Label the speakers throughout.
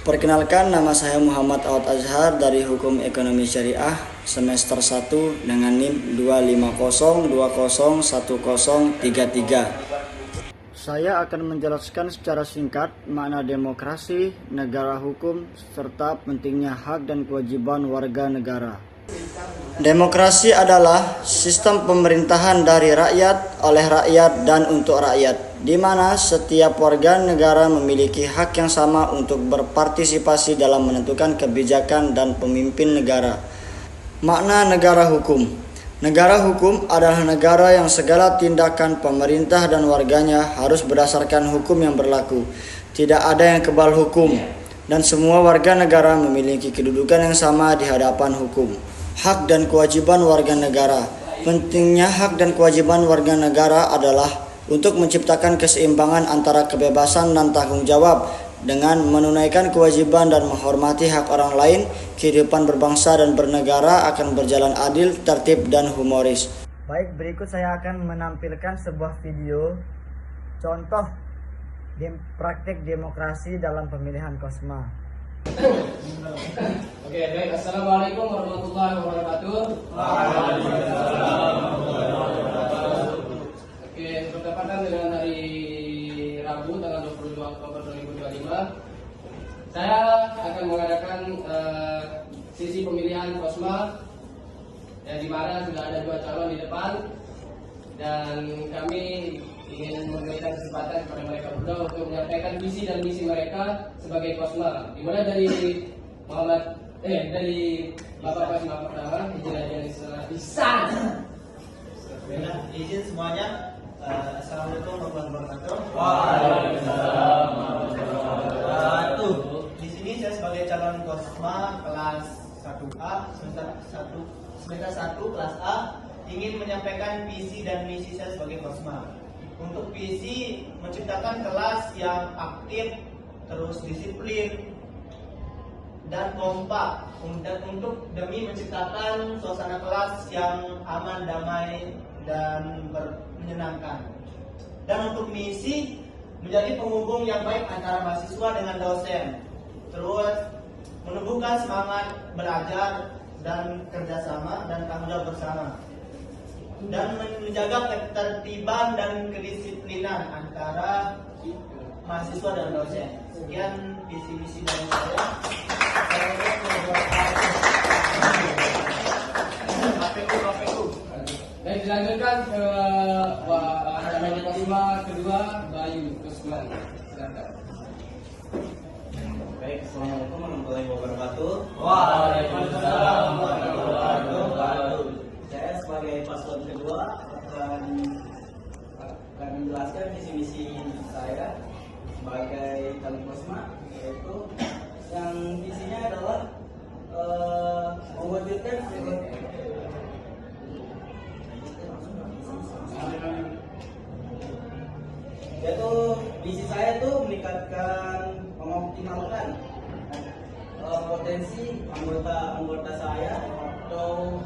Speaker 1: Perkenalkan, nama saya Muhammad Awad Azhar dari Hukum Ekonomi Syariah semester 1 dengan NIM 250201033. Saya akan menjelaskan secara singkat makna demokrasi, negara hukum, serta pentingnya hak dan kewajiban warga negara. Demokrasi adalah sistem pemerintahan dari rakyat, oleh rakyat, dan untuk rakyat, di mana setiap warga negara memiliki hak yang sama untuk berpartisipasi dalam menentukan kebijakan dan pemimpin negara. Makna negara hukum. Negara hukum adalah negara yang segala tindakan pemerintah dan warganya harus berdasarkan hukum yang berlaku. Tidak ada yang kebal hukum, dan semua warga negara memiliki kedudukan yang sama di hadapan hukum. Hak dan kewajiban warga negara. Pentingnya hak dan kewajiban warga negara adalah untuk menciptakan keseimbangan antara kebebasan dan tanggung jawab. Dengan menunaikan kewajiban dan menghormati hak orang lain, kehidupan berbangsa dan bernegara akan berjalan adil, tertib, dan humoris. Baik, berikut saya akan menampilkan sebuah video contoh praktik demokrasi dalam pemilihan KOSMA.
Speaker 2: Oke, baik. Assalamualaikum warahmatullahi wabarakatuh.
Speaker 3: Waalaikumsalam warahmatullahi wabarakatuh.
Speaker 2: Oke, bertepatan dengan hari Rabu tanggal 22 Oktober 2025, saya akan mengadakan sesi pemilihan KOSMA, yang dimana sudah ada 2 calon di depan, dan kami ingin memberikan kesempatan kepada mereka berdua untuk menyampaikan visi dan misi mereka sebagai KOSMA. Dimulai dari dari Bapak KOSMA pertama,
Speaker 3: Izin semuanya. Assalamualaikum warahmatullahi wabarakatuh.
Speaker 2: Waalaikumsalam
Speaker 3: warahmatullahi wabarakatuh. Di sini saya sebagai calon KOSMA kelas 1A semester 1 kelas A ingin menyampaikan visi dan misi saya sebagai KOSMA. Untuk visi menciptakan kelas yang aktif, terus disiplin dan kompak, dan untuk demi menciptakan suasana kelas yang aman, damai, dan menyenangkan. Dan untuk misi menjadi penghubung yang baik antara mahasiswa dengan dosen, terus menumbuhkan semangat belajar dan kerjasama dan tanggung jawab bersama, dan menjaga ketertiban dan kedisiplinan antara mahasiswa dan dosen. Sekian visi misi dari saya.
Speaker 2: Baik, dilanjutkan ke calon KOSMA kedua, Bayu Kusman. Silakan.
Speaker 4: Baik, assalamualaikum warahmatullahi wabarakatuh.
Speaker 3: Waalaikumsalam warahmatullahi wabarakatuh.
Speaker 4: Saya sebagai paslon kedua akan menjelaskan visi misi saya sebagai calon KOSMA, yaitu yang visinya adalah mewujudkan yaitu visi saya itu meningkatkan, mengoptimalkan potensi anggota saya atau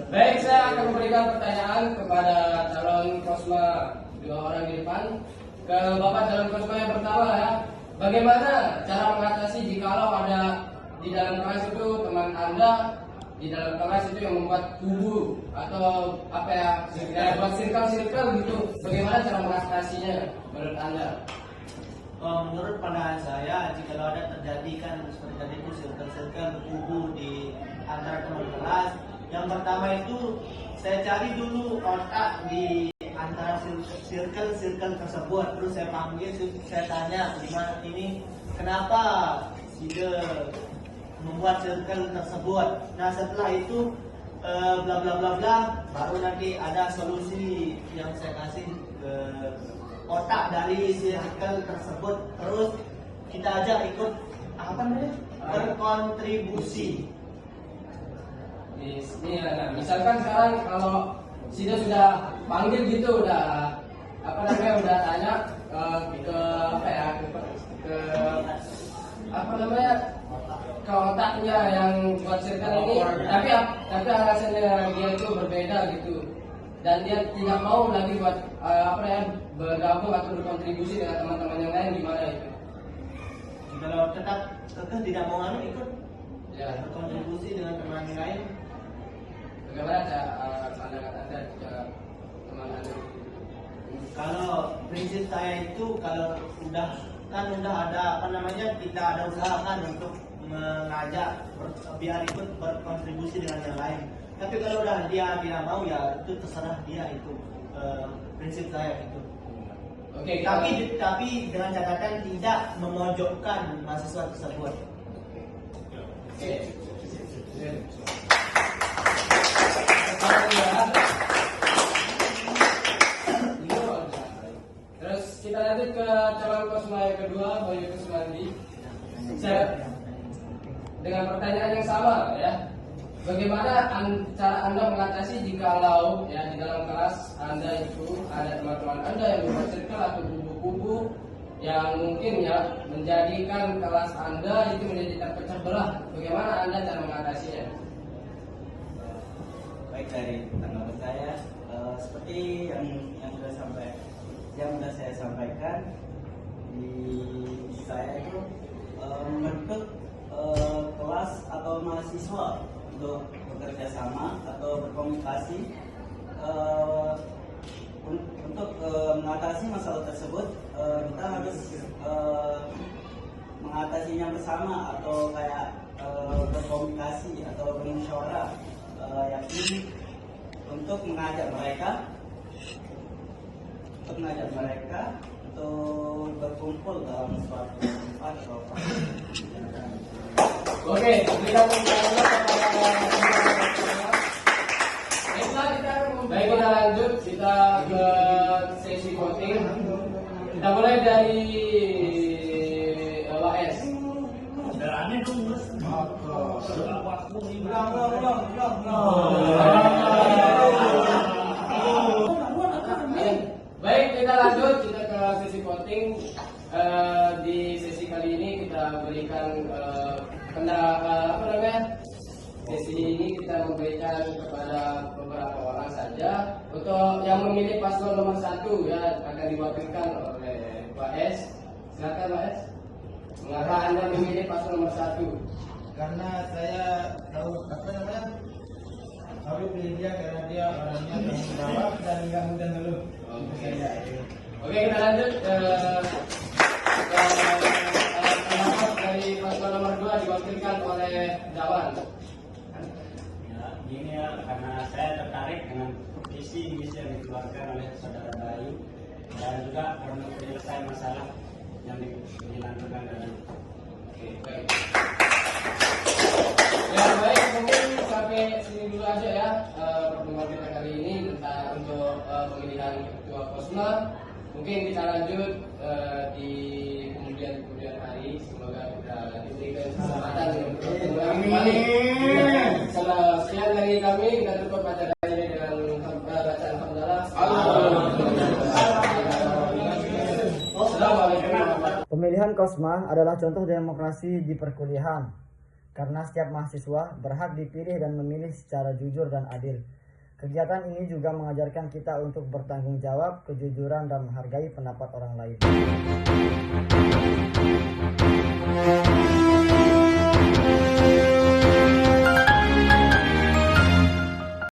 Speaker 2: Baik, saya akan memberikan pertanyaan kepada calon KOSMA 2 orang di depan. Ke Bapak calon KOSMA yang pertama ya. Bagaimana cara mengatasi jikalau ada di dalam kelas itu teman Anda di dalam kelas itu yang membuat kubu atau apa ya, buat circle gitu. Bagaimana cara mengatasinya menurut Anda?
Speaker 3: Menurut pandangan saya, jika ada terjadi kan seperti tadi itu circle kubu di antara teman kelas, yang pertama itu saya cari dulu otak di antara circle tersebut, terus saya panggil, saya tanya gimana ini, kenapa dia membuat circle tersebut. Nah setelah itu bla bla bla bla, baru nanti ada solusi yang saya kasih ke otak dari circle tersebut. Terus kita ajak ikut apa namanya, berkontribusi.
Speaker 2: Misalkan sekarang kalau Sida sudah panggil gitu, udah udah tanya ke otaknya yang buat circle ini, tapi alasannya dia itu berbeda gitu, dan dia tidak mau lagi buat bergabung atau berkontribusi dengan teman-teman yang lain, gimana itu?
Speaker 3: Kalau tetap kekeh tidak mau ikut
Speaker 2: Ya,
Speaker 3: berkontribusi dengan teman lain,
Speaker 2: bagaimana pandangan Anda terhadap teman Anda?
Speaker 3: kalau prinsip saya itu kalau udah ada apa namanya, kita ada usahakan untuk mengajak biar ikut berkontribusi dengan yang lain. Tapi kalau udah dia tidak mau, ya itu terserah dia, itu prinsip saya itu.
Speaker 2: Oke,
Speaker 3: Tapi dengan catatan tidak memojokkan mahasiswa tersebut.
Speaker 2: Oke. Sekarang ya. Terus kita lanjut ke calon Kosma yang kedua, Bayu Kusmandi. Dengan pertanyaan yang sama ya. Bagaimana cara Anda mengatasi jikalau ya di dalam kelas Anda itu ada teman-teman Anda yang membuat circle atau kubu-kubu yang mungkin ya menjadikan kelas Anda itu menjadi terpecah belah. Bagaimana Anda cara mengatasinya?
Speaker 4: Baik, dari tanggapan saya seperti yang sudah saya sampaikan, di saya itu membentuk kelas atau mahasiswa untuk bekerja sama atau berkomunikasi untuk mengatasi masalah tersebut. Kita harus mengatasinya bersama atau kayak berkomunikasi atau bermusyawarah, yakni untuk mengajak mereka untuk berkumpul dalam suatu tempat atau
Speaker 2: Oke, kita baik, kita lanjut, kita ke sesi voting. Kita mulai dari WS. Baik, kita lanjut, kita ke sesi voting. Di sesi kali ini kita berikan sesi ini kita memberikan kepada beberapa orang saja. Untuk yang memilih paslon nomor 1 ya akan diwakilkan oleh Pak S. Silakan Pak S. Mengapa Anda memilih paslon nomor 1?
Speaker 3: Karena saya tahu apa namanya, Habib pilih dia karena dia orangnya tanggung jawab dan nggak mudah ngeluh.
Speaker 2: Oke, kita lanjut ke pendapat dari paslon nomor 2 diwakilkan oleh Dawan.
Speaker 5: Ya, gini ya, karena saya tertarik dengan visi misi yang dikeluarkan oleh saudara Bayu dan juga untuk penyelesaian masalah yang dilakukan tadi.
Speaker 2: Oke, baik. Ya baik, mungkin sampai sini dulu aja ya pertemuan kita kali ini tentang untuk pemilihan ketua Kosma. Mungkin kita lanjut di kemudian hari. Semoga kita diberikan kesempatan untuk bertemu kembali. Sekian dari kami, kita tutup acara ini dengan bacaan hamdalah.
Speaker 1: Pemilihan Kosma adalah contoh demokrasi di perkuliahan, karena setiap mahasiswa berhak dipilih dan memilih secara jujur dan adil. Kegiatan ini juga mengajarkan kita untuk bertanggung jawab, kejujuran, dan menghargai pendapat orang lain.